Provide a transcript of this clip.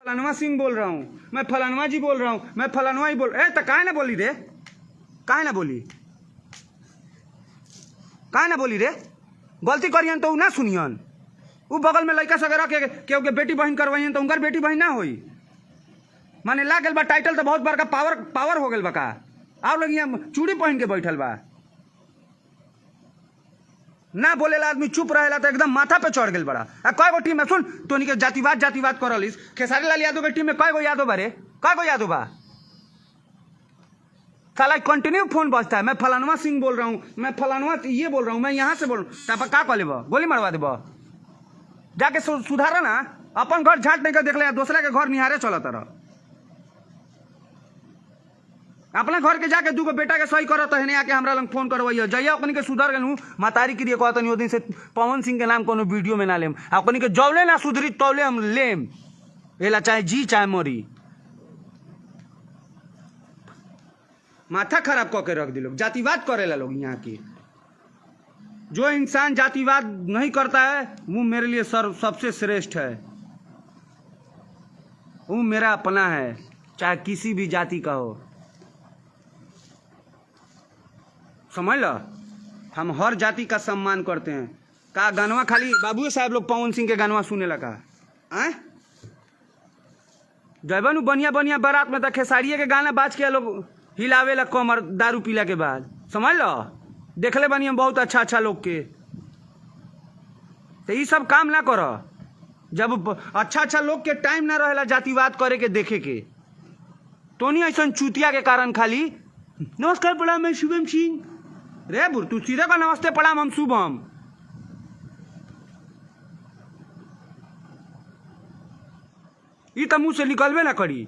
फलानवा सिंह बोल रहा हूँ, मैं फलानवा जी बोल रहा हूँ, मैं फलानवा ही बोल। तो काहे ना बोली रे, काहे ना बोली, काहे ना बोली रे। गलती करियन तो ना सुनियन। वो बगल में लड़का सगरा के बेटी बहन करवाइन तो उनकर बेटी बहन ना होई। माने ला गल बा टाइटल तो बहुत बड़का पावर हो गल बा का। आप लोग यहाँ चूड़ी पहन के बैठल बा, ना बोलेला आदमी चुप रहेला तो एकदम माथा पे चढ़ गल बड़ा। कय गो टीम में सुन तोनी के जातिवाद करलिस। खेसारी लाल यादव के टीम में कय गो यादव बा रे, कय गो यादव बा। साला कंटिन्यू फोन बजता है, मैं फलानवा सिंह बोल रहा हूँ, मैं फलानवा ये बोल रहा हूँ, मैं यहाँ से बोल रहा हूँ। का कह लेब, गोली मरवा देब। जाके सुधारा ना, अपन घर झाट नहीं कर देख ले, दूसरा के घर निहारे चलत रह। अपना घर के जाके दूगो बेटा के सही करत है, आके हमरा लंग फोन करवाइए। जइया ओकनी के सुधर गल हूँ मातारी के लिए कहत नहीं। दिन से पवन सिंह के नाम कोनो वीडियो में ना लेम। ओकनी के जौले ना सुधरी तौले हम लेम, एला चाहे जी चाहे मरी। माथा खराब कह के रख दी लोग, जातिवाद करेला लोग यहाँ की। जो इंसान जातिवाद नहीं करता है वो मेरे लिए सबसे श्रेष्ठ है। वो मेरा अपना है, चाहे किसी भी जाति का हो। समझ लो, हम हर जाति का सम्मान करते हैं। का गानवा खाली बाबू साहब लोग पवन सिंह के गानवा सुने लगा। जबन बनिया बनिया बारात में तो खेसारिये के गाना बाज के लोग हिलावे ला कमर दारू पीला के बाद। समझ लो, देखले बनिया बहुत अच्छा अच्छा लोग के। तो ये सब काम ना करो जब अच्छा अच्छा लोग के टाइम ना रहेला जातिवाद करे के देखे के। तो नहीं ऐसा चूतिया के कारण खाली नमस्कार प्रणाम मैं शुभम सिंह रे बुर। तू सीधे का नमस्ते प्रणाम हम शुभम। ये तो मुंह से निकलबे ना करी।